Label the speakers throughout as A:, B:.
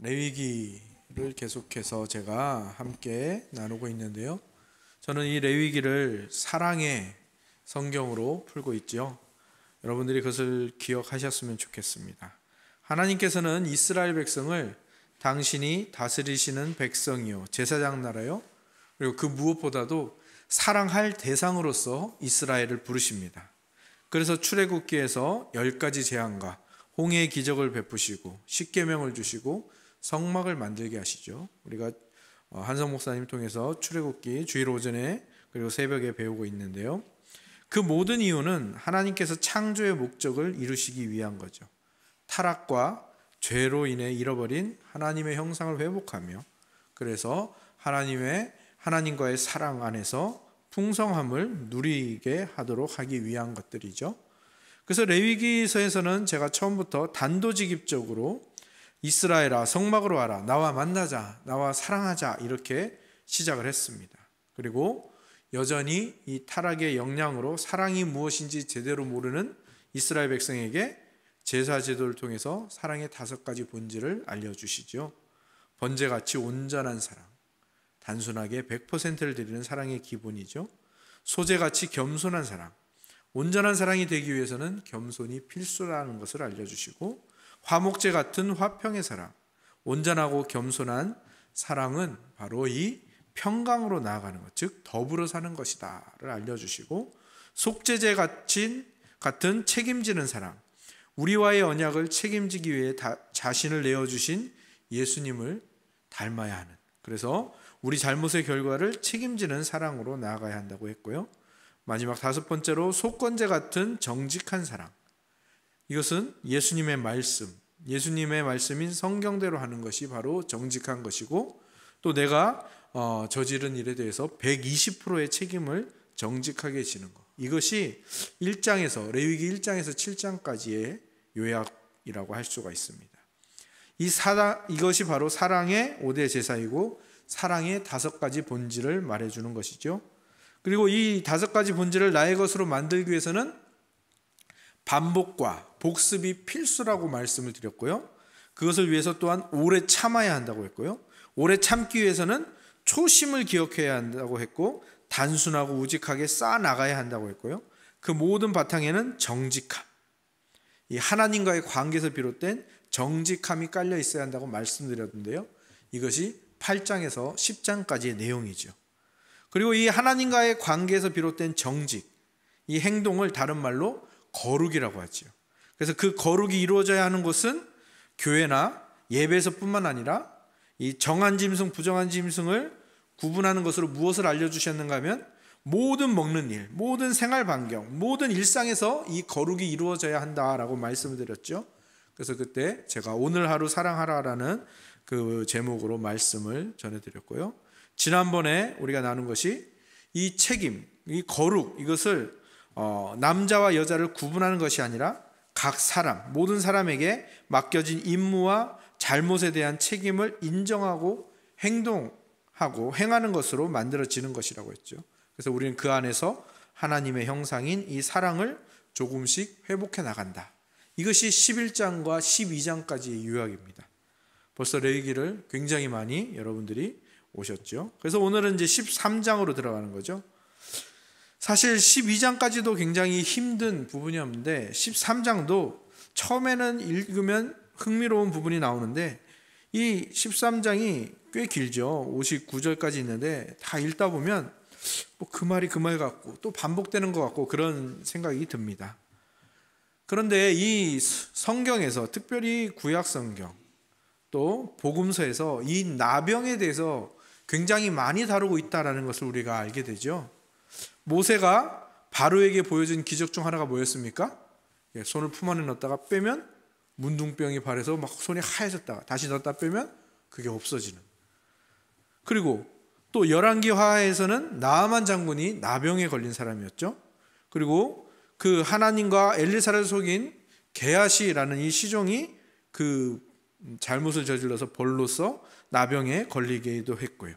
A: 레위기를 계속해서 제가 함께 나누고 있는데요. 저는 이 레위기를 사랑의 성경으로 풀고 있죠. 여러분들이 그것을 기억하셨으면 좋겠습니다. 하나님께서는 이스라엘 백성을 당신이 다스리시는 백성이요, 제사장 나라요, 그리고 그 무엇보다도 사랑할 대상으로서 이스라엘을 부르십니다. 그래서 출애굽기에서 10가지 재앙과 홍해의 기적을 베푸시고 십계명을 주시고 성막을 만들게 하시죠. 우리가 한성 목사님 통해서 출애굽기 주일 오전에 그리고 새벽에 배우고 있는데요. 그 모든 이유는 하나님께서 창조의 목적을 이루시기 위한 거죠. 타락과 죄로 인해 잃어버린 하나님의 형상을 회복하며, 그래서 하나님과의 사랑 안에서 풍성함을 누리게 하도록 하기 위한 것들이죠. 그래서 레위기서에서는 제가 처음부터 단도직입적으로 이스라엘아 성막으로 와라, 나와 만나자, 나와 사랑하자, 이렇게 시작을 했습니다. 그리고 여전히 이 타락의 영향으로 사랑이 무엇인지 제대로 모르는 이스라엘 백성에게 제사 제도를 통해서 사랑의 5가지 본질을 알려주시죠. 번제같이 온전한 사랑, 단순하게 100%를 드리는 사랑의 기본이죠. 소제같이 겸손한 사랑, 온전한 사랑이 되기 위해서는 겸손이 필수라는 것을 알려주시고, 화목제 같은 화평의 사랑, 온전하고 겸손한 사랑은 바로 이 평강으로 나아가는 것, 즉 더불어 사는 것이다를 알려주시고, 속죄제 같은 책임지는 사랑, 우리와의 언약을 책임지기 위해 자신을 내어주신 예수님을 닮아야 하는, 그래서 우리 잘못의 결과를 책임지는 사랑으로 나아가야 한다고 했고요. 마지막 5번째로 속건제 같은 정직한 사랑, 이것은 예수님의 말씀인 성경대로 하는 것이 바로 정직한 것이고, 또 내가 저지른 일에 대해서 120%의 책임을 정직하게 지는 것, 이것이 레위기 1장에서 7장까지의 요약이라고 할 수가 있습니다. 이것이 바로 사랑의 5대 제사이고 사랑의 5가지 본질을 말해주는 것이죠. 그리고 이 5가지 본질을 나의 것으로 만들기 위해서는 반복과 복습이 필수라고 말씀을 드렸고요. 그것을 위해서 또한 오래 참아야 한다고 했고요. 오래 참기 위해서는 초심을 기억해야 한다고 했고, 단순하고 우직하게 쌓아나가야 한다고 했고요. 그 모든 바탕에는 정직함, 이 하나님과의 관계에서 비롯된 정직함이 깔려 있어야 한다고 말씀드렸는데요. 이것이 8장에서 10장까지의 내용이죠. 그리고 이 하나님과의 관계에서 비롯된 정직, 이 행동을 다른 말로 거룩이라고 하죠. 그래서 그 거룩이 이루어져야 하는 것은 교회나 예배에서뿐만 아니라 이 정한 짐승, 부정한 짐승을 구분하는 것으로 무엇을 알려주셨는가 하면, 모든 먹는 일, 모든 생활 반경, 모든 일상에서 이 거룩이 이루어져야 한다라고 말씀을 드렸죠. 그래서 그때 제가 오늘 하루 사랑하라라는 그 제목으로 말씀을 전해드렸고요. 지난번에 우리가 나눈 것이 이 책임, 이 거룩, 이것을 남자와 여자를 구분하는 것이 아니라 각 사람, 모든 사람에게 맡겨진 임무와 잘못에 대한 책임을 인정하고 행동하고 행하는 것으로 만들어지는 것이라고 했죠. 그래서 우리는 그 안에서 하나님의 형상인 이 사랑을 조금씩 회복해 나간다. 이것이 11장과 12장까지의 요약입니다. 벌써 레위기를 굉장히 많이 여러분들이 오셨죠. 그래서 오늘은 이제 13장으로 들어가는 거죠. 사실 12장까지도 굉장히 힘든 부분이었는데 13장도 처음에는 읽으면 흥미로운 부분이 나오는데, 이 13장이 꽤 길죠. 59절까지 있는데 다 읽다 보면 그 말이 그 말 같고 또 반복되는 것 같고 그런 생각이 듭니다. 그런데 이 성경에서, 특별히 구약 성경 또 복음서에서 이 나병에 대해서 굉장히 많이 다루고 있다는 것을 우리가 알게 되죠. 모세가 바로에게 보여준 기적 중 하나가 뭐였습니까? 손을 품 안에 넣었다가 빼면 문둥병이 발해서 막 손이 하얘졌다가 다시 넣었다 빼면 그게 없어지는. 그리고 또 열왕기하에서는 나아만 장군이 나병에 걸린 사람이었죠. 그리고 그 하나님과 엘리사를 속인 게하시라는 이 시종이 그 잘못을 저질러서 벌로서 나병에 걸리기도 했고요.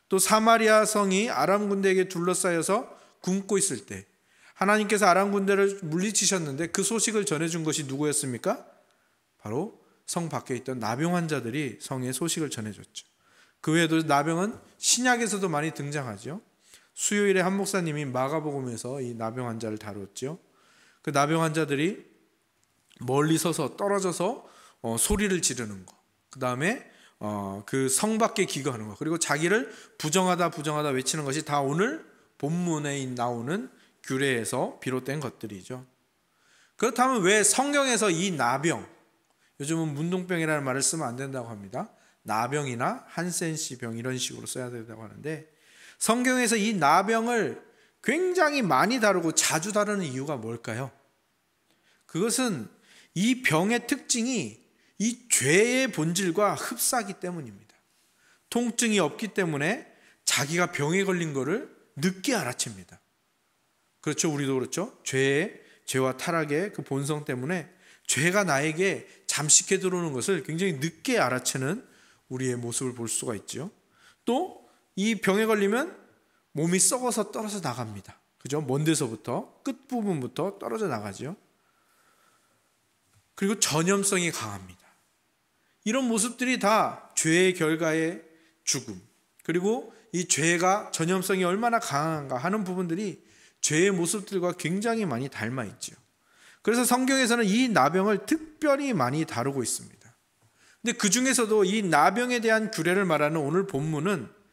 A: 또 사마리아 성이 아람 군대에게 둘러싸여서 굶고 있을 때 하나님께서 아람 군대를 물리치셨는데 그 소식을 전해준 것이 누구였습니까? 바로 성 밖에 있던 나병 환자들이 성에 소식을 전해줬죠. 그 외에도 나병은 신약에서도 많이 등장하죠. 수요일에 한 목사님이 마가복음에서 이 나병 환자를 다뤘죠. 그 나병 환자들이 멀리 서서 떨어져서 소리를 지르는 거, 그 다음에 그 성 밖에 기거하는 거, 그리고 자기를 부정하다 외치는 것이 다 오늘 본문에 나오는 규례에서 비롯된 것들이죠. 그렇다면 왜 성경에서 이 나병, 요즘은 문둥병이라는 말을 쓰면 안 된다고 합니다. 나병이나 한센시 병 이런 식으로 써야 된다고 하는데, 성경에서 이 나병을 굉장히 많이 다루고 자주 다루는 이유가 뭘까요? 그것은 이 병의 특징이 이 죄의 본질과 흡사하기 때문입니다. 통증이 없기 때문에 자기가 병에 걸린 것을 늦게 알아챕니다. 그렇죠? 우리도 그렇죠? 죄와 타락의 그 본성 때문에 죄가 나에게 잠식해 들어오는 것을 굉장히 늦게 알아채는 우리의 모습을 볼 수가 있죠. 또 이 병에 걸리면 몸이 썩어서 떨어져 나갑니다. 그죠? 먼 데서부터 끝부분부터 떨어져 나가죠. 그리고 전염성이 강합니다. 이런 모습들이 다 죄의 결과의 죽음, 그리고 이 죄가 전염성이 얼마나 강한가 하는 부분들이 죄의 모습들과 굉장히 많이 닮아 있죠. 그래서 성경에서는 이 나병을 특별히 많이 다루고 있습니다. 근데 그 중에서도 이 나병에 대한 규례를 말하는 오늘 본문은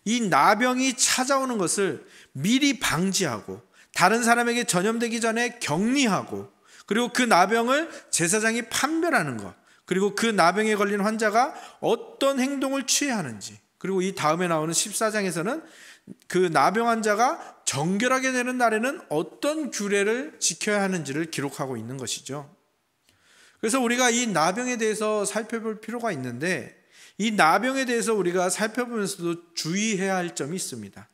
A: 이 나병이 찾아오는 것을 미리 방지하고 다른 사람에게 전염되기 전에 격리하고, 그리고 그 나병을 제사장이 판별하는 것, 그리고 그 나병에 걸린 환자가 어떤 행동을 취해야 하는지, 그리고 이 다음에 나오는 14장에서는 그 나병 환자가 정결하게 되는 날에는 어떤 규례를 지켜야 하는지를 기록하고 있는 것이죠. 그래서 우리가 이 나병에 대해서 살펴볼 필요가 있는데, 이 나병에 대해서 우리가 살펴보면서도 주의해야 할 점이 있습니다.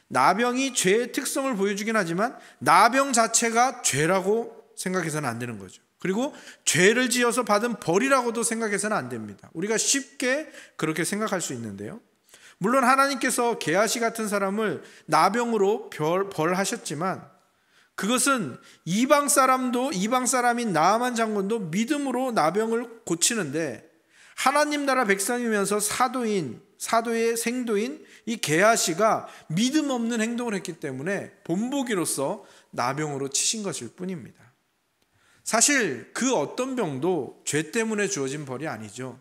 A: 나병이 죄의 특성을 보여주긴 하지만 나병 자체가 죄라고 생각해서는 안 되는 거죠. 그리고 죄를 지어서 받은 벌이라고도 생각해서는 안 됩니다. 우리가 쉽게 그렇게 생각할 수 있는데요. 물론 하나님께서 게하시 같은 사람을 나병으로 벌하셨지만 그것은 이방 사람인 나아만 장군도 믿음으로 나병을 고치는데, 하나님 나라 백성이면서 사도의 생도인 이 게하시가 믿음 없는 행동을 했기 때문에 본보기로서 나병으로 치신 것일 뿐입니다. 사실 그 어떤 병도 죄 때문에 주어진 벌이 아니죠.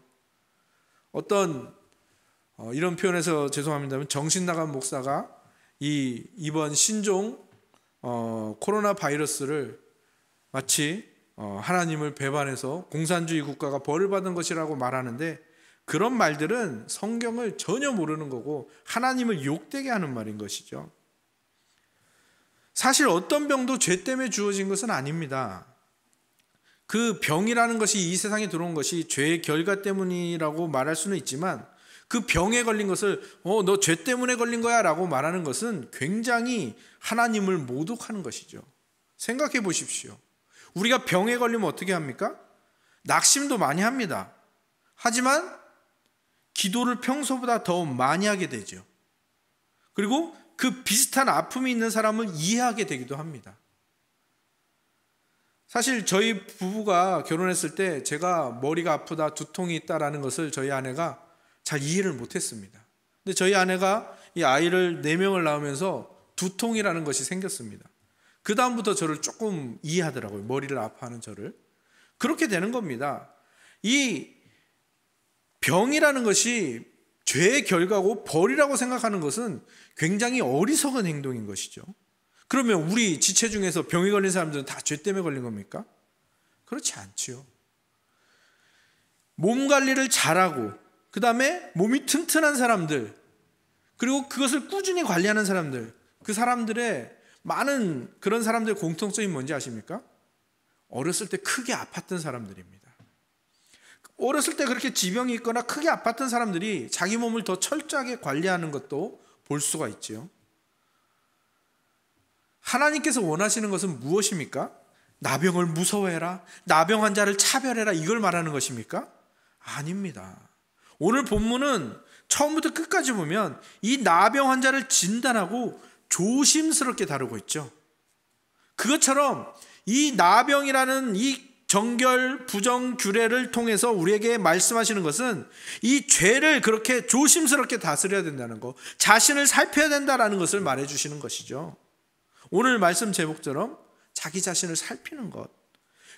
A: 어떤 이런 표현에서 죄송합니다만 정신 나간 목사가 이번 신종 코로나 바이러스를 마치 하나님을 배반해서 공산주의 국가가 벌을 받은 것이라고 말하는데, 그런 말들은 성경을 전혀 모르는 거고 하나님을 욕되게 하는 말인 것이죠. 사실 어떤 병도 죄 때문에 주어진 것은 아닙니다. 그 병이라는 것이 이 세상에 들어온 것이 죄의 결과 때문이라고 말할 수는 있지만, 그 병에 걸린 것을 너 죄 때문에 걸린 거야 라고 말하는 것은 굉장히 하나님을 모독하는 것이죠. 생각해 보십시오. 우리가 병에 걸리면 어떻게 합니까? 낙심도 많이 합니다. 하지만 기도를 평소보다 더 많이 하게 되죠. 그리고 그 비슷한 아픔이 있는 사람을 이해하게 되기도 합니다. 사실 저희 부부가 결혼했을 때 제가 머리가 아프다, 두통이 있다라는 것을 저희 아내가 잘 이해를 못했습니다. 근데 저희 아내가 이 아이를 4명을 낳으면서 두통이라는 것이 생겼습니다. 그 다음부터 저를 조금 이해하더라고요. 머리를 아파하는 저를. 그렇게 되는 겁니다. 이 병이라는 것이 죄의 결과고 벌이라고 생각하는 것은 굉장히 어리석은 행동인 것이죠. 그러면 우리 지체 중에서 병에 걸린 사람들은 다 죄 때문에 걸린 겁니까? 그렇지 않지요. 몸 관리를 잘하고, 그 다음에 몸이 튼튼한 사람들, 그리고 그것을 꾸준히 관리하는 사람들, 그 사람들의 많은 그런 사람들의 공통점이 뭔지 아십니까? 어렸을 때 크게 아팠던 사람들입니다. 어렸을 때 그렇게 지병이 있거나 크게 아팠던 사람들이 자기 몸을 더 철저하게 관리하는 것도 볼 수가 있죠. 하나님께서 원하시는 것은 무엇입니까? 나병을 무서워해라, 나병 환자를 차별해라, 이걸 말하는 것입니까? 아닙니다. 오늘 본문은 처음부터 끝까지 보면 이 나병 환자를 진단하고 조심스럽게 다루고 있죠. 그것처럼 이 나병이라는 이 정결 부정 규례를 통해서 우리에게 말씀하시는 것은 이 죄를 그렇게 조심스럽게 다스려야 된다는 것, 자신을 살펴야 된다는 것을 말해주시는 것이죠. 오늘 말씀 제목처럼 자기 자신을 살피는 것,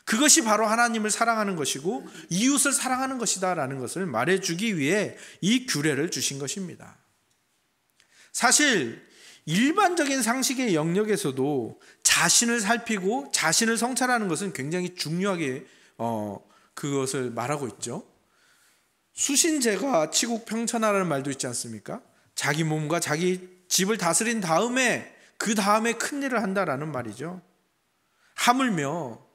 A: 그것이 바로 하나님을 사랑하는 것이고 이웃을 사랑하는 것이다라는 것을 말해주기 위해 이 규례를 주신 것입니다. 사실 일반적인 상식의 영역에서도 자신을 살피고 자신을 성찰하는 것은 굉장히 중요하게 그것을 말하고 있죠. 수신제가 치국평천하라는 말도 있지 않습니까? 자기 몸과 자기 집을 다스린 다음에 그 다음에 큰 일을 한다라는 말이죠. 하물며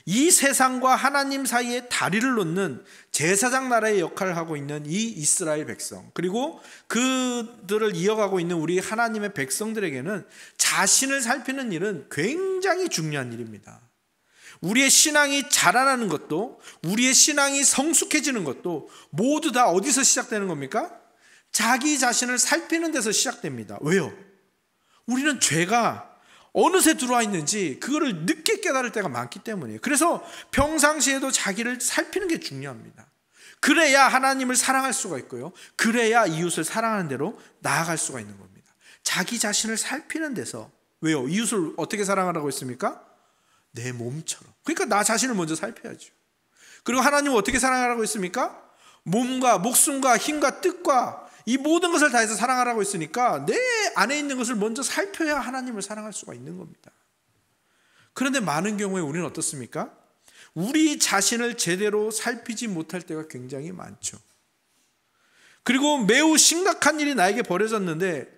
A: 이 세상과 하나님 사이에 다리를 놓는 제사장 나라의 역할을 하고 있는 이 이스라엘 백성, 그리고 그들을 이어가고 있는 우리 하나님의 백성들에게는 자신을 살피는 일은 굉장히 중요한 일입니다. 우리의 신앙이 자라나는 것도, 우리의 신앙이 성숙해지는 것도 모두 다 어디서 시작되는 겁니까? 자기 자신을 살피는 데서 시작됩니다. 왜요? 우리는 죄가 어느새 들어와 있는지 그거를 늦게 깨달을 때가 많기 때문이에요. 그래서 평상시에도 자기를 살피는 게 중요합니다. 그래야 하나님을 사랑할 수가 있고요, 그래야 이웃을 사랑하는 대로 나아갈 수가 있는 겁니다. 자기 자신을 살피는 데서. 왜요? 이웃을 어떻게 사랑하라고 했습니까? 내 몸처럼. 그러니까 나 자신을 먼저 살펴야죠. 그리고 하나님은 어떻게 사랑하라고 했습니까? 몸과 목숨과 힘과 뜻과 이 모든 것을 다해서 사랑하라고 했으니까 내 안에 있는 것을 먼저 살펴야 하나님을 사랑할 수가 있는 겁니다. 그런데 많은 경우에 우리는 어떻습니까? 우리 자신을 제대로 살피지 못할 때가 굉장히 많죠. 그리고 매우 심각한 일이 나에게 벌어졌는데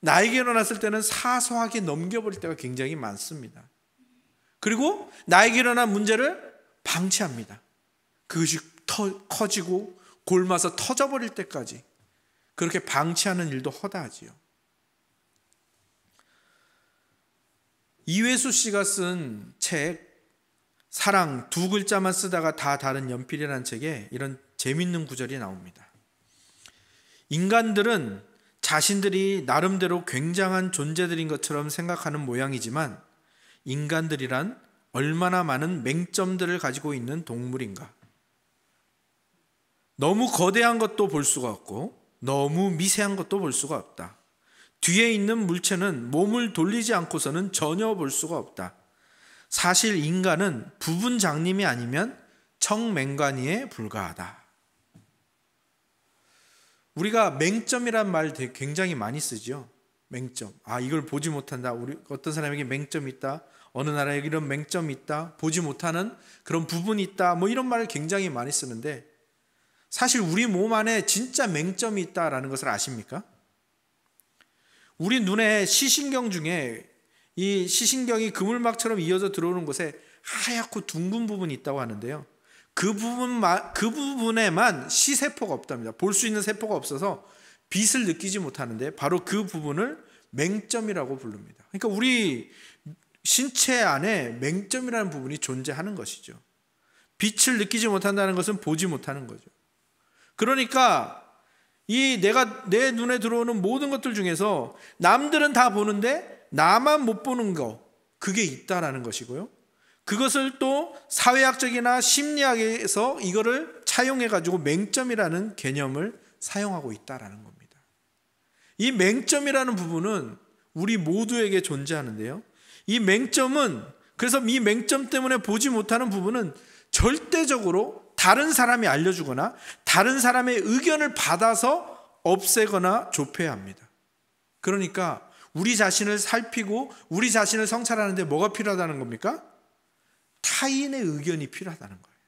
A: 나에게 일어났을 때는 사소하게 넘겨버릴 때가 굉장히 많습니다. 그리고 나에게 일어난 문제를 방치합니다. 그것이 커지고 골마서 터져버릴 때까지 그렇게 방치하는 일도 허다하지요. 이회수 씨가 쓴 책 사랑 두 글자만 쓰다가 다 다른 연필이라는 책에 이런 재밌는 구절이 나옵니다. 인간들은 자신들이 나름대로 굉장한 존재들인 것처럼 생각하는 모양이지만 인간들이란 얼마나 많은 맹점들을 가지고 있는 동물인가. 너무 거대한 것도 볼 수가 없고 너무 미세한 것도 볼 수가 없다. 뒤에 있는 물체는 몸을 돌리지 않고서는 전혀 볼 수가 없다. 사실 인간은 부분 장님이 아니면 청맹관이에 불과하다. 우리가 맹점이란 말 굉장히 많이 쓰죠. 맹점. 이걸 보지 못한다. 우리 어떤 사람에게 맹점이 있다. 어느 나라에 이런 맹점이 있다. 보지 못하는 그런 부분이 있다. 뭐 이런 말을 굉장히 많이 쓰는데 사실 우리 몸 안에 진짜 맹점이 있다라는 것을 아십니까? 우리 눈에 시신경 중에 이 시신경이 그물막처럼 이어져 들어오는 곳에 하얗고 둥근 부분이 있다고 하는데요. 그 부분에만 시세포가 없답니다. 볼 수 있는 세포가 없어서 빛을 느끼지 못하는데 바로 그 부분을 맹점이라고 부릅니다. 그러니까 우리 신체 안에 맹점이라는 부분이 존재하는 것이죠. 빛을 느끼지 못한다는 것은 보지 못하는 거죠. 그러니까 내가 내 눈에 들어오는 모든 것들 중에서 남들은 다 보는데 나만 못 보는 거, 그게 있다라는 것이고요. 그것을 또 사회학적이나 심리학에서 이거를 차용해 가지고 맹점이라는 개념을 사용하고 있다라는 겁니다. 이 맹점이라는 부분은 우리 모두에게 존재하는데요. 이 맹점은, 그래서 이 맹점 때문에 보지 못하는 부분은 절대적으로 다른 사람이 알려주거나 다른 사람의 의견을 받아서 없애거나 좁혀야 합니다. 그러니까 우리 자신을 살피고 우리 자신을 성찰하는데 뭐가 필요하다는 겁니까? 타인의 의견이 필요하다는 거예요.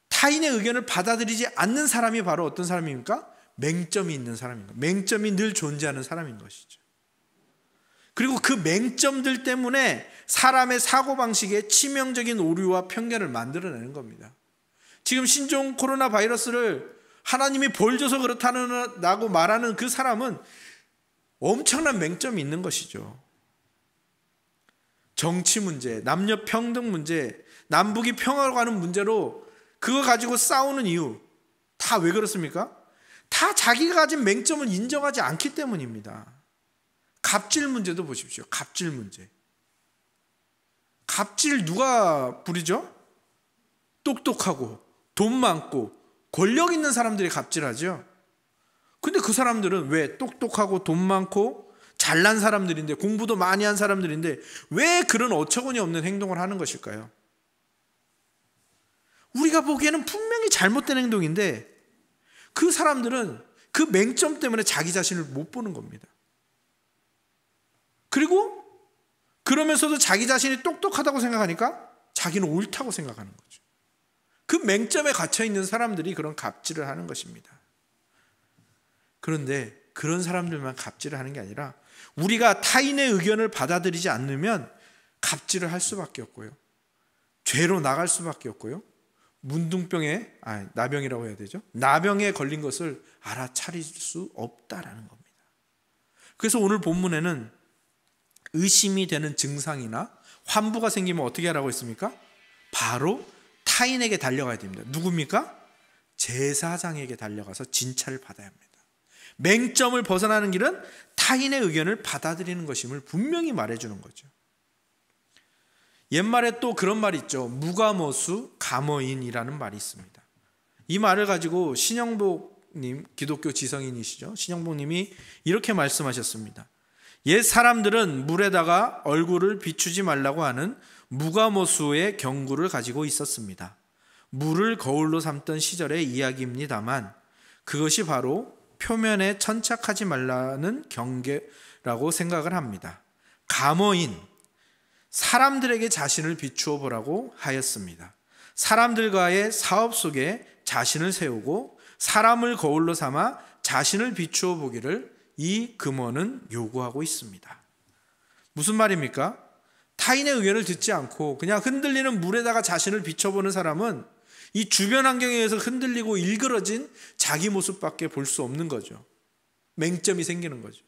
A: 타인의 의견을 받아들이지 않는 사람이 바로 어떤 사람입니까? 맹점이 있는 사람입니다. 맹점이 늘 존재하는 사람인 것이죠. 그리고 그 맹점들 때문에 사람의 사고방식에 치명적인 오류와 편견을 만들어내는 겁니다. 지금 신종 코로나 바이러스를 하나님이 벌 줘서 그렇다고 말하는 그 사람은 엄청난 맹점이 있는 것이죠. 정치 문제, 남녀 평등 문제, 남북이 평화로 가는 문제로 그거 가지고 싸우는 이유 다 왜 그렇습니까? 다 자기가 가진 맹점을 인정하지 않기 때문입니다. 갑질 문제도 보십시오. 갑질 문제. 갑질 누가 부리죠? 똑똑하고 돈 많고 권력 있는 사람들이 갑질하죠. 근데 그 사람들은 왜 똑똑하고 돈 많고 잘난 사람들인데, 공부도 많이 한 사람들인데 왜 그런 어처구니 없는 행동을 하는 것일까요? 우리가 보기에는 분명히 잘못된 행동인데 그 사람들은 그 맹점 때문에 자기 자신을 못 보는 겁니다. 그리고 그러면서도 자기 자신이 똑똑하다고 생각하니까 자기는 옳다고 생각하는 거죠. 그 맹점에 갇혀 있는 사람들이 그런 갑질을 하는 것입니다. 그런데 그런 사람들만 갑질을 하는 게 아니라 우리가 타인의 의견을 받아들이지 않으면 갑질을 할 수밖에 없고요. 죄로 나갈 수밖에 없고요. 나병이라고 해야 되죠. 나병에 걸린 것을 알아차릴 수 없다라는 겁니다. 그래서 오늘 본문에는 의심이 되는 증상이나 환부가 생기면 어떻게 하라고 했습니까? 바로 타인에게 달려가야 됩니다. 누굽니까? 제사장에게 달려가서 진찰을 받아야 합니다. 맹점을 벗어나는 길은 타인의 의견을 받아들이는 것임을 분명히 말해주는 거죠. 옛말에 또 그런 말이 있죠. 무가모수 가머인이라는 말이 있습니다. 이 말을 가지고 신영복님, 기독교 지성인이시죠, 신영복님이 이렇게 말씀하셨습니다. 옛 사람들은 물에다가 얼굴을 비추지 말라고 하는 무가모수의 경구를 가지고 있었습니다. 물을 거울로 삼던 시절의 이야기입니다만 그것이 바로 표면에 천착하지 말라는 경계라고 생각을 합니다. 가머인, 사람들에게 자신을 비추어 보라고 하였습니다. 사람들과의 사업 속에 자신을 세우고 사람을 거울로 삼아 자신을 비추어 보기를 이 금어는 요구하고 있습니다. 무슨 말입니까? 타인의 의견을 듣지 않고 그냥 흔들리는 물에다가 자신을 비춰보는 사람은 이 주변 환경에 의해서 흔들리고 일그러진 자기 모습밖에 볼 수 없는 거죠. 맹점이 생기는 거죠.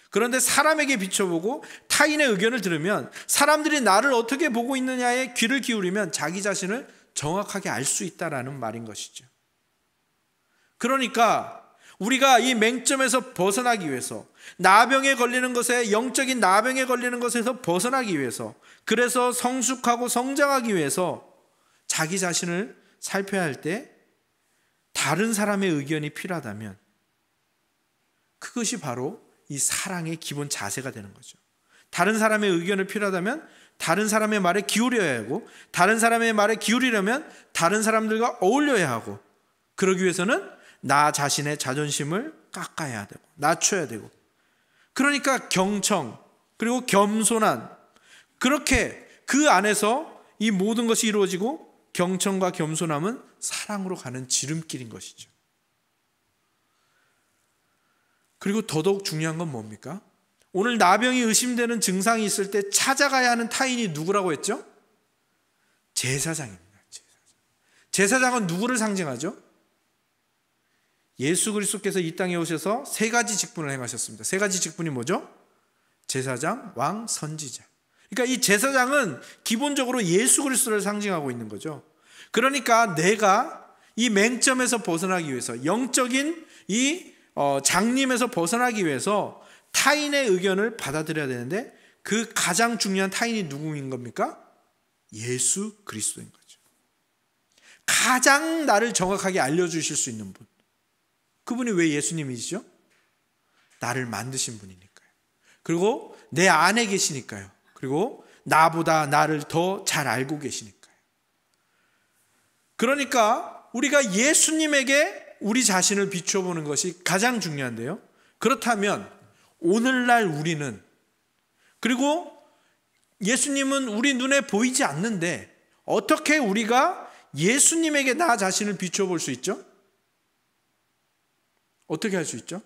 A: 그런데 사람에게 비춰보고 타인의 의견을 들으면, 사람들이 나를 어떻게 보고 있느냐에 귀를 기울이면 자기 자신을 정확하게 알 수 있다라는 말인 것이죠. 그러니까 우리가 이 맹점에서 벗어나기 위해서, 나병에 걸리는 것에, 영적인 나병에 걸리는 것에서 벗어나기 위해서, 그래서 성숙하고 성장하기 위해서 자기 자신을 살펴야 할 때 다른 사람의 의견이 필요하다면 그것이 바로 이 사랑의 기본 자세가 되는 거죠. 다른 사람의 의견을 필요하다면 다른 사람의 말에 기울여야 하고, 다른 사람의 말에 기울이려면 다른 사람들과 어울려야 하고, 그러기 위해서는 나 자신의 자존심을 깎아야 되고 낮춰야 되고, 그러니까 경청 그리고 겸손한, 그렇게 그 안에서 이 모든 것이 이루어지고, 경청과 겸손함은 사랑으로 가는 지름길인 것이죠. 그리고 더더욱 중요한 건 뭡니까? 오늘 나병이 의심되는 증상이 있을 때 찾아가야 하는 타인이 누구라고 했죠? 제사장입니다. 제사장은 누구를 상징하죠? 예수 그리스도께서 이 땅에 오셔서 세 가지 직분을 행하셨습니다. 세 가지 직분이 뭐죠? 제사장, 왕, 선지자. 그러니까 이 제사장은 기본적으로 예수 그리스도를 상징하고 있는 거죠. 그러니까 내가 이 맹점에서 벗어나기 위해서, 영적인 이 장님에서 벗어나기 위해서 타인의 의견을 받아들여야 되는데, 그 가장 중요한 타인이 누구인 겁니까? 예수 그리스도인 거죠. 가장 나를 정확하게 알려주실 수 있는 분, 그분이 왜 예수님이시죠? 나를 만드신 분이니까요. 그리고 내 안에 계시니까요. 그리고 나보다 나를 더 잘 알고 계시니까요. 그러니까 우리가 예수님에게 우리 자신을 비춰보는 것이 가장 중요한데요. 그렇다면 오늘날 우리는, 그리고 예수님은 우리 눈에 보이지 않는데 어떻게 우리가 예수님에게 나 자신을 비춰볼 수 있죠? 어떻게 할 수 있죠?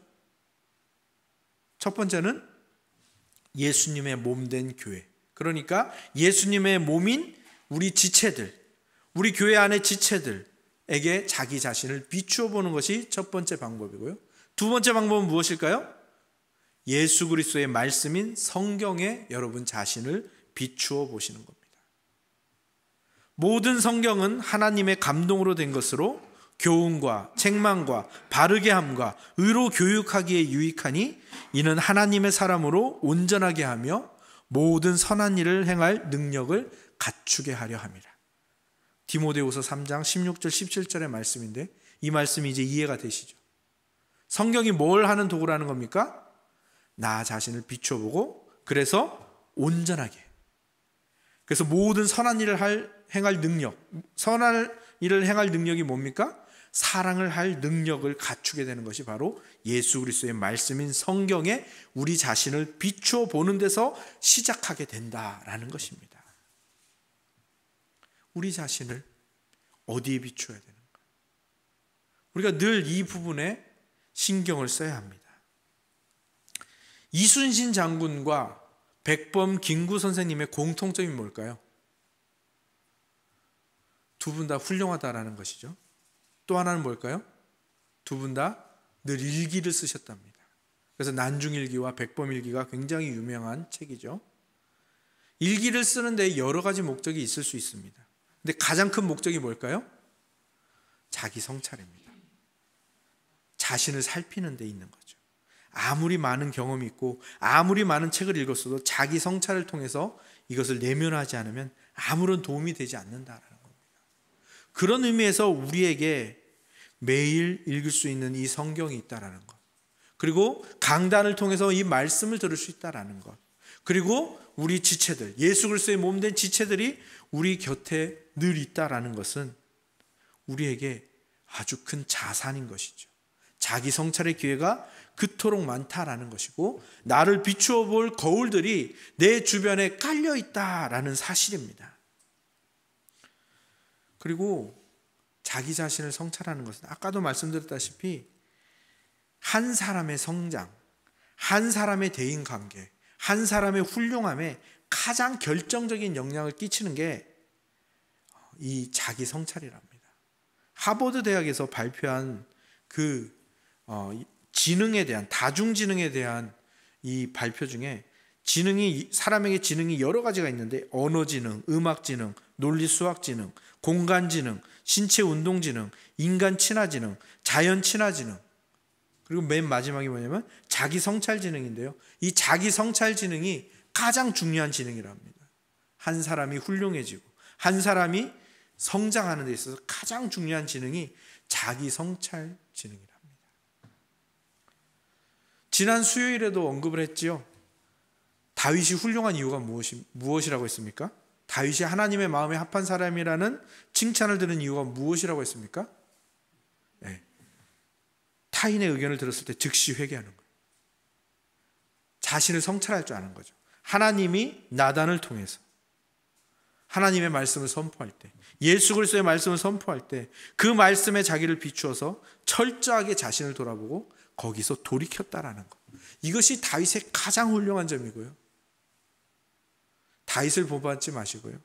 A: 첫 번째는 예수님의 몸된 교회, 그러니까 예수님의 몸인 우리 지체들, 우리 교회 안의 지체들에게 자기 자신을 비추어 보는 것이 첫 번째 방법이고요. 두 번째 방법은 무엇일까요? 예수 그리스도의 말씀인 성경에 여러분 자신을 비추어 보시는 겁니다. 모든 성경은 하나님의 감동으로 된 것으로 교훈과 책망과 바르게 함과 의로 교육하기에 유익하니 이는 하나님의 사람으로 온전하게 하며 모든 선한 일을 행할 능력을 갖추게 하려 함이라. 디모데후서 3장 16절 17절의 말씀인데 이 말씀이 이제 이해가 되시죠? 성경이 뭘 하는 도구라는 겁니까? 나 자신을 비춰보고 그래서 온전하게, 그래서 모든 선한 일을 행할 능력, 선한 일을 행할 능력이 뭡니까? 사랑을 할 능력을 갖추게 되는 것이 바로 예수 그리스도의 말씀인 성경에 우리 자신을 비추어 보는 데서 시작하게 된다라는 것입니다. 우리 자신을 어디에 비추어야 되는가? 우리가 늘 이 부분에 신경을 써야 합니다. 이순신 장군과 백범 김구 선생님의 공통점이 뭘까요? 두 분 다 훌륭하다라는 것이죠. 또 하나는 뭘까요? 두 분 다 늘 일기를 쓰셨답니다. 그래서 난중일기와 백범일기가 굉장히 유명한 책이죠. 일기를 쓰는데 여러 가지 목적이 있을 수 있습니다. 근데 가장 큰 목적이 뭘까요? 자기 성찰입니다. 자신을 살피는 데 있는 거죠. 아무리 많은 경험이 있고 아무리 많은 책을 읽었어도 자기 성찰을 통해서 이것을 내면하지 않으면 아무런 도움이 되지 않는다라는 겁니다. 그런 의미에서 우리에게 매일 읽을 수 있는 이 성경이 있다라는 것, 그리고 강단을 통해서 이 말씀을 들을 수 있다라는 것, 그리고 우리 지체들, 예수 그리스도의 몸된 지체들이 우리 곁에 늘 있다라는 것은 우리에게 아주 큰 자산인 것이죠. 자기 성찰의 기회가 그토록 많다라는 것이고 나를 비추어 볼 거울들이 내 주변에 깔려 있다라는 사실입니다. 그리고 자기 자신을 성찰하는 것은 아까도 말씀드렸다시피 한 사람의 성장, 한 사람의 대인관계, 한 사람의 훌륭함에 가장 결정적인 영향을 끼치는 게 이 자기 성찰이랍니다. 하버드 대학에서 발표한 그 지능에 대한, 다중지능에 대한 이 발표 중에 사람에게 지능이 여러 가지가 있는데 언어지능, 음악지능, 논리수학지능, 공간지능, 신체운동지능, 인간친화지능, 자연친화지능, 그리고 맨 마지막이 뭐냐면 자기성찰지능인데요. 이 자기성찰지능이 가장 중요한 지능이랍니다. 한 사람이 훌륭해지고 한 사람이 성장하는 데 있어서 가장 중요한 지능이 자기성찰지능이랍니다. 지난 수요일에도 언급을 했지요. 다윗이 훌륭한 이유가 무엇이라고 했습니까? 다윗이 하나님의 마음에 합한 사람이라는 칭찬을 들은 이유가 무엇이라고 했습니까? 네. 타인의 의견을 들었을 때 즉시 회개하는 거예요. 자신을 성찰할 줄 아는 거죠. 하나님이 나단을 통해서 하나님의 말씀을 선포할 때, 예수 그리스도의 말씀을 선포할 때 그 말씀에 자기를 비추어서 철저하게 자신을 돌아보고 거기서 돌이켰다라는 것. 이것이 다윗의 가장 훌륭한 점이고요. 다윗을 본받지 마시고요.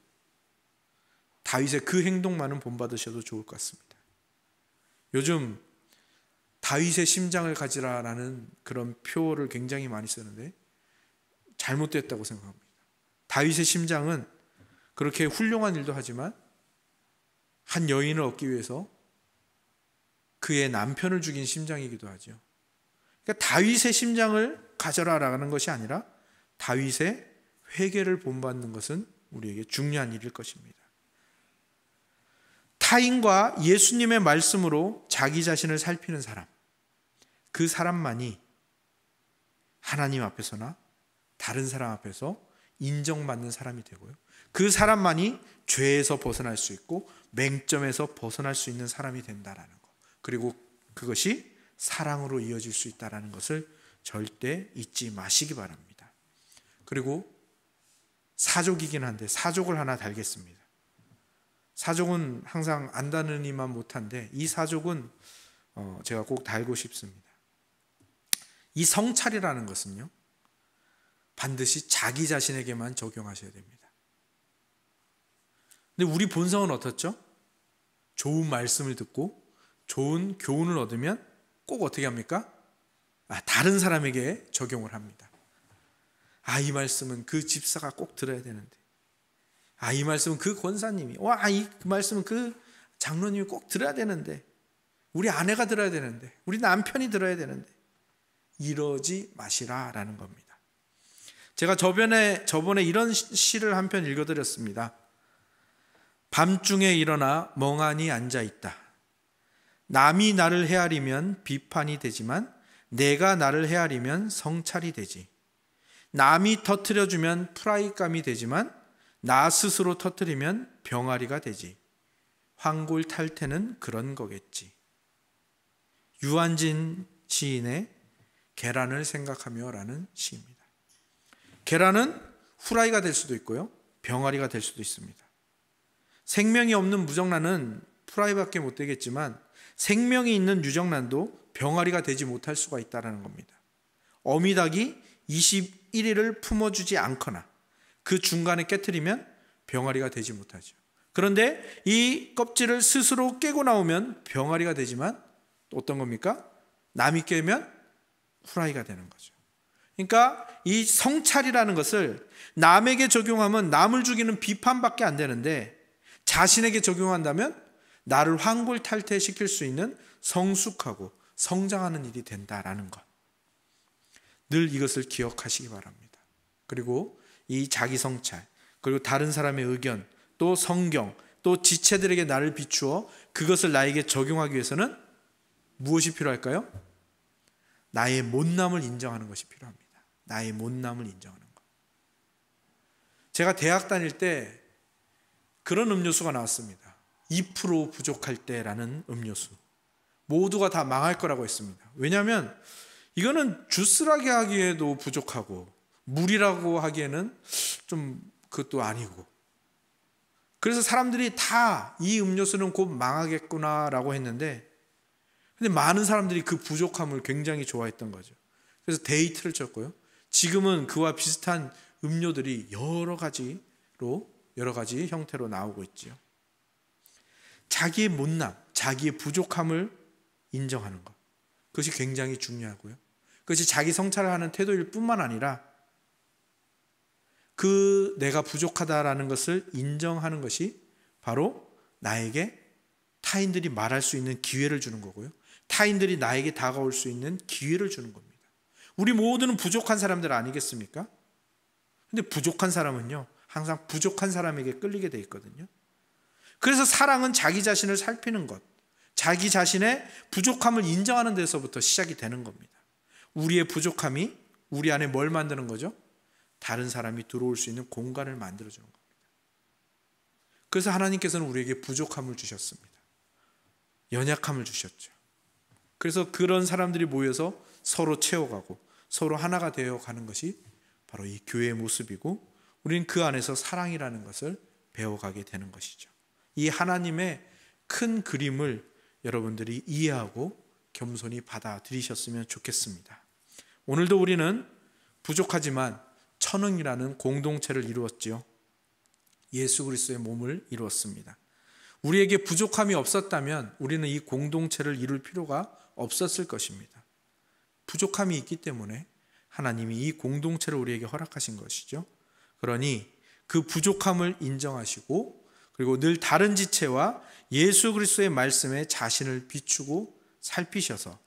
A: 다윗의 그 행동만은 본받으셔도 좋을 것 같습니다. 요즘 다윗의 심장을 가지라라는 그런 표를 굉장히 많이 쓰는데 잘못됐다고 생각합니다. 다윗의 심장은 그렇게 훌륭한 일도 하지만 한 여인을 얻기 위해서 그의 남편을 죽인 심장이기도 하죠. 그러니까 다윗의 심장을 가져라라는 것이 아니라 다윗의 회개를 본받는 것은 우리에게 중요한 일일 것입니다. 타인과 예수님의 말씀으로 자기 자신을 살피는 사람, 그 사람만이 하나님 앞에서나 다른 사람 앞에서 인정받는 사람이 되고요. 그 사람만이 죄에서 벗어날 수 있고 맹점에서 벗어날 수 있는 사람이 된다라는 것. 그리고 그것이 사랑으로 이어질 수 있다는 것을 절대 잊지 마시기 바랍니다. 그리고 사족이긴 한데 사족을 하나 달겠습니다. 사족은 항상 안 다느니만 못한데 이 사족은 제가 꼭 달고 싶습니다. 이 성찰이라는 것은요, 반드시 자기 자신에게만 적용하셔야 됩니다. 근데 우리 본성은 어떻죠? 좋은 말씀을 듣고 좋은 교훈을 얻으면 꼭 어떻게 합니까? 다른 사람에게 적용을 합니다. 이 말씀은 그 집사가 꼭 들어야 되는데, 이 말씀은 그 권사님이, 그 말씀은 그 장로님이 꼭 들어야 되는데, 우리 아내가 들어야 되는데, 우리 남편이 들어야 되는데, 이러지 마시라라는 겁니다. 제가 저번에 이런 시를 한 편 읽어드렸습니다. 밤중에 일어나 멍하니 앉아 있다. 남이 나를 헤아리면 비판이 되지만 내가 나를 헤아리면 성찰이 되지. 남이 터뜨려주면 프라이감이 되지만 나 스스로 터뜨리면 병아리가 되지. 황골탈태는 그런 거겠지. 유한진 시인의 계란을 생각하며 라는 시입니다. 계란은 후라이가 될 수도 있고요, 병아리가 될 수도 있습니다. 생명이 없는 무정란은 프라이밖에 못 되겠지만 생명이 있는 유정란도 병아리가 되지 못할 수가 있다는 겁니다. 어미닭이 21일을 품어주지 않거나 그 중간에 깨트리면 병아리가 되지 못하죠. 그런데 이 껍질을 스스로 깨고 나오면 병아리가 되지만 또 어떤 겁니까? 남이 깨면 후라이가 되는 거죠. 그러니까 이 성찰이라는 것을 남에게 적용하면 남을 죽이는 비판밖에 안 되는데 자신에게 적용한다면 나를 황골탈퇴시킬 수 있는 성숙하고 성장하는 일이 된다라는 것. 늘 이것을 기억하시기 바랍니다. 그리고 이 자기 성찰, 그리고 다른 사람의 의견, 또 성경, 또 지체들에게 나를 비추어 그것을 나에게 적용하기 위해서는 무엇이 필요할까요? 나의 못남을 인정하는 것이 필요합니다. 나의 못남을 인정하는 것. 제가 대학 다닐 때 그런 음료수가 나왔습니다. 2% 부족할 때라는 음료수. 모두가 다 망할 거라고 했습니다. 왜냐하면 이거는 주스라게 하기에도 부족하고 물이라고 하기에는 좀 그것도 아니고, 그래서 사람들이 다 이 음료수는 곧 망하겠구나라고 했는데, 근데 많은 사람들이 그 부족함을 굉장히 좋아했던 거죠. 그래서 데이트를 쳤고요. 지금은 그와 비슷한 음료들이 여러 가지 형태로 나오고 있죠. 자기의 못남, 자기의 부족함을 인정하는 것, 그것이 굉장히 중요하고요. 그것이 자기 성찰을 하는 태도일 뿐만 아니라 그 내가 부족하다라는 것을 인정하는 것이 바로 나에게 타인들이 말할 수 있는 기회를 주는 거고요, 타인들이 나에게 다가올 수 있는 기회를 주는 겁니다. 우리 모두는 부족한 사람들 아니겠습니까? 근데 부족한 사람은요, 항상 부족한 사람에게 끌리게 돼 있거든요. 그래서 사랑은 자기 자신을 살피는 것, 자기 자신의 부족함을 인정하는 데서부터 시작이 되는 겁니다. 우리의 부족함이 우리 안에 뭘 만드는 거죠? 다른 사람이 들어올 수 있는 공간을 만들어주는 겁니다. 그래서 하나님께서는 우리에게 부족함을 주셨습니다. 연약함을 주셨죠. 그래서 그런 사람들이 모여서 서로 채워가고 서로 하나가 되어가는 것이 바로 이 교회의 모습이고, 우리는 그 안에서 사랑이라는 것을 배워가게 되는 것이죠. 이 하나님의 큰 그림을 여러분들이 이해하고 겸손히 받아들이셨으면 좋겠습니다. 오늘도 우리는 부족하지만 천흥이라는 공동체를 이루었지요. 예수 그리스도의 몸을 이루었습니다. 우리에게 부족함이 없었다면 우리는 이 공동체를 이룰 필요가 없었을 것입니다. 부족함이 있기 때문에 하나님이 이 공동체를 우리에게 허락하신 것이죠. 그러니 그 부족함을 인정하시고, 그리고 늘 다른 지체와 예수 그리스도의 말씀에 자신을 비추고 살피셔서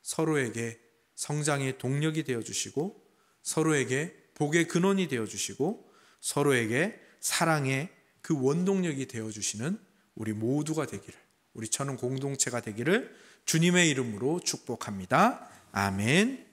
A: 서로에게 성장의 동력이 되어주시고, 서로에게 복의 근원이 되어주시고, 서로에게 사랑의 그 원동력이 되어주시는 우리 모두가 되기를, 우리 천은 공동체가 되기를 주님의 이름으로 축복합니다. 아멘.